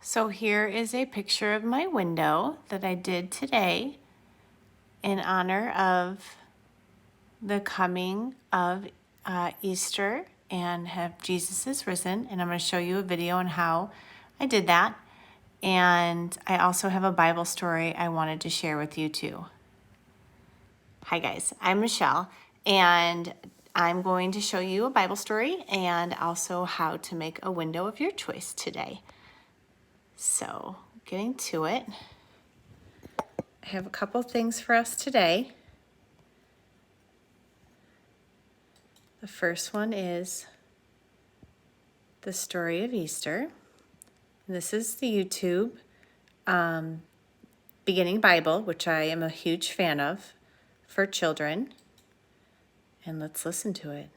So here is a picture of my window that I did today in honor of the coming of Easter and have Jesus is risen. And I'm going to show you a video on how I did that. And I also have a Bible story I wanted to share with you too. Hi guys, I'm Michelle and I'm going to show you a Bible story and also how to make a window of your choice today. So getting to it, I have a couple things for us today. The first one is the story of Easter. And this is the YouTube Beginning Bible, which I am a huge fan of for children. And let's listen to it.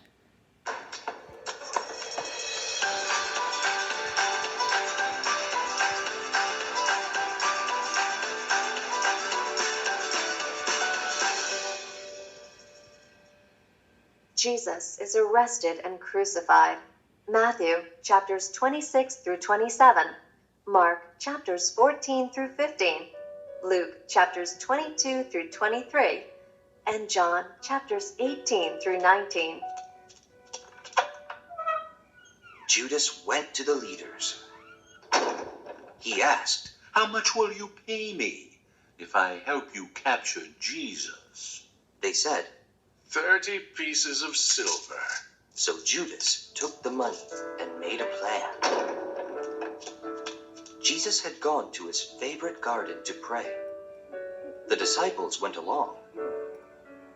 Jesus is arrested and crucified. Matthew chapters 26 through 27, Mark chapters 14 through 15, Luke chapters 22 through 23, and John chapters 18 through 19. Judas went to the leaders. He asked, "How much will you pay me if I help you capture Jesus?" They said, 30 pieces of silver. So Judas took the money and made a plan. Jesus had gone to his favorite garden to pray. The disciples went along.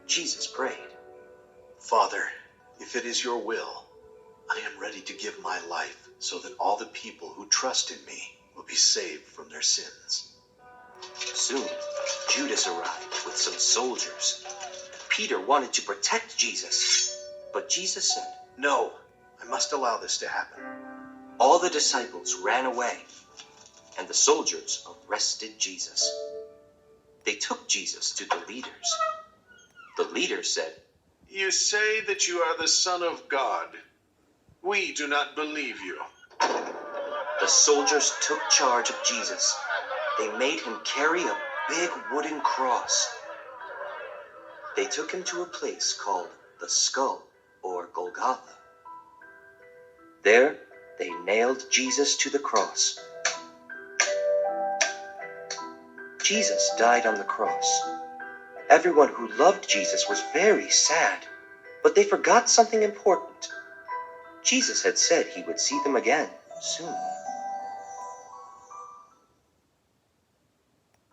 Jesus prayed, "Father, if it is your will, I am ready to give my life so that all the people who trust in me will be saved from their sins." Soon, Judas arrived with some soldiers. Peter wanted to protect Jesus, but Jesus said, "No, I must allow this to happen." All the disciples ran away, and the soldiers arrested Jesus. They took Jesus to the leaders. The leaders said, "You say that you are the Son of God. We do not believe you." The soldiers took charge of Jesus. They made him carry a big wooden cross. They took him to a place called the Skull, or Golgotha. There, they nailed Jesus to the cross. Jesus died on the cross. Everyone who loved Jesus was very sad, but they forgot something important. Jesus had said he would see them again soon.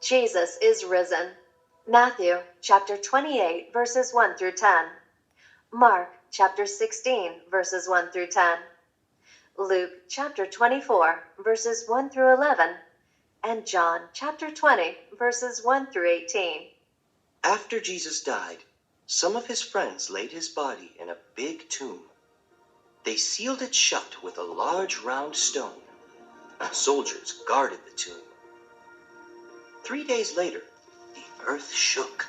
Jesus is risen. Matthew chapter 28 verses 1 through 10. Mark chapter 16 verses 1 through 10. Luke chapter 24 verses 1 through 11. And John chapter 20 verses 1 through 18. After Jesus died, some of his friends laid his body in a big tomb. They sealed it shut with a large round stone. Soldiers guarded the tomb. 3 days later, the earth shook.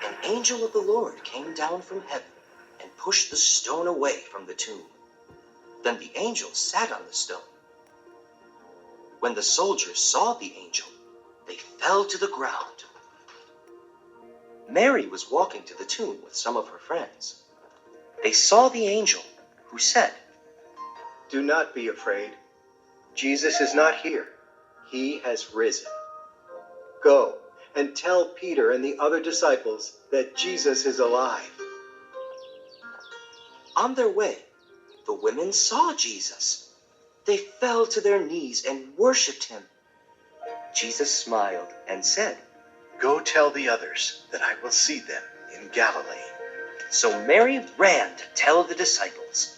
An angel of the Lord came down from heaven and pushed the stone away from the tomb. Then the angel sat on the stone. When the soldiers saw the angel, they fell to the ground. Mary was walking to the tomb with some of her friends. They saw the angel, who said, "Do not be afraid. Jesus is not here. He has risen. Go and tell Peter and the other disciples that Jesus is alive." On their way, the women saw Jesus. They fell to their knees and worshipped him. Jesus smiled and said, "Go tell the others that I will see them in Galilee." So Mary ran to tell the disciples.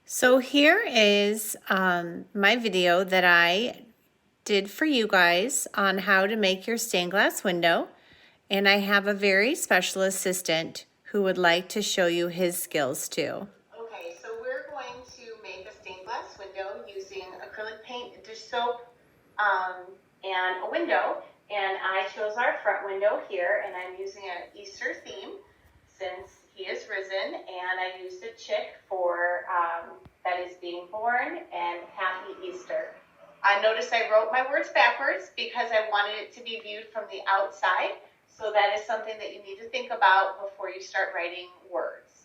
So here is my video that I did for you guys on how to make your stained glass window. And I have a very special assistant who would like to show you his skills too. Okay, so we're going to make a stained glass window using acrylic paint, dish soap, and a window. And I chose our front window here, and I'm using an Easter theme since he is risen, and I used a chick for that is being born, and Happy Easter. Notice I wrote my words backwards because I wanted it to be viewed from the outside, so that is something that you need to think about before you start writing words.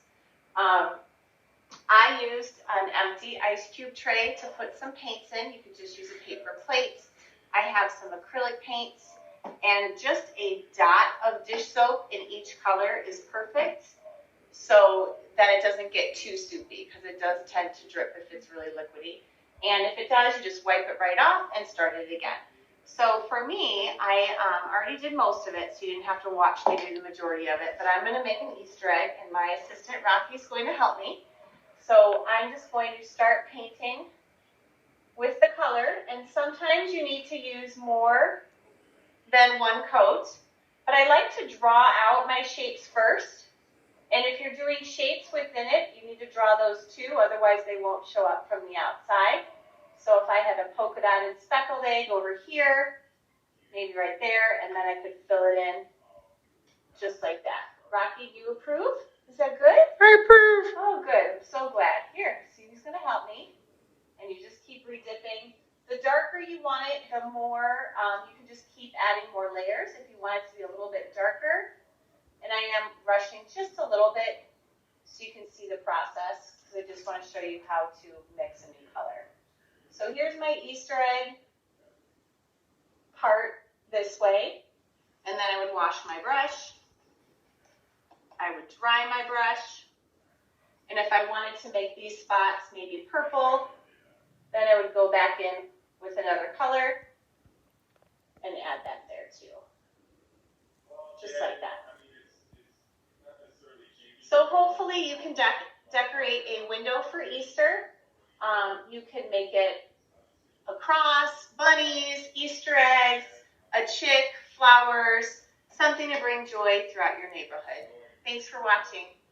I used an empty ice cube tray to put some paints in. You could just use a paper plate. I have some acrylic paints, and just a dot of dish soap in each color is perfect so that it doesn't get too soupy, because it does tend to drip if it's really liquidy. And if it does, you just wipe it right off and start it again. So for me, I already did most of it, so you didn't have to watch me do the majority of it, but I'm going to make an Easter egg, and my assistant Rocky is going to help me. So I'm just going to start painting with the color, and sometimes you need to use more than one coat, but I like to draw out my shapes first, and if you're doing shapes within it, you need to draw those too, otherwise they won't show up from the outside. So if I had a polka dotted speckled egg over here, maybe right there, and then I could fill it in just like that. Rocky, do you approve? Is that good? I approve. Oh, good. I'm so glad. Here, Sue's going to help me. And you just keep redipping. The darker you want it, the more, you can just keep adding more layers if you want it to be a little bit darker. And I am brushing just a little bit so you can see the process, because I just want to show you how to mix a new color. So here's my Easter egg part this way. And then I would wash my brush. I would dry my brush. And if I wanted to make these spots maybe purple, then I would go back in with another color and add that there too. Just like that. So hopefully you can decorate a window for Easter. You can make it a cross, bunnies, Easter eggs, a chick, flowers, something to bring joy throughout your neighborhood. Thanks for watching.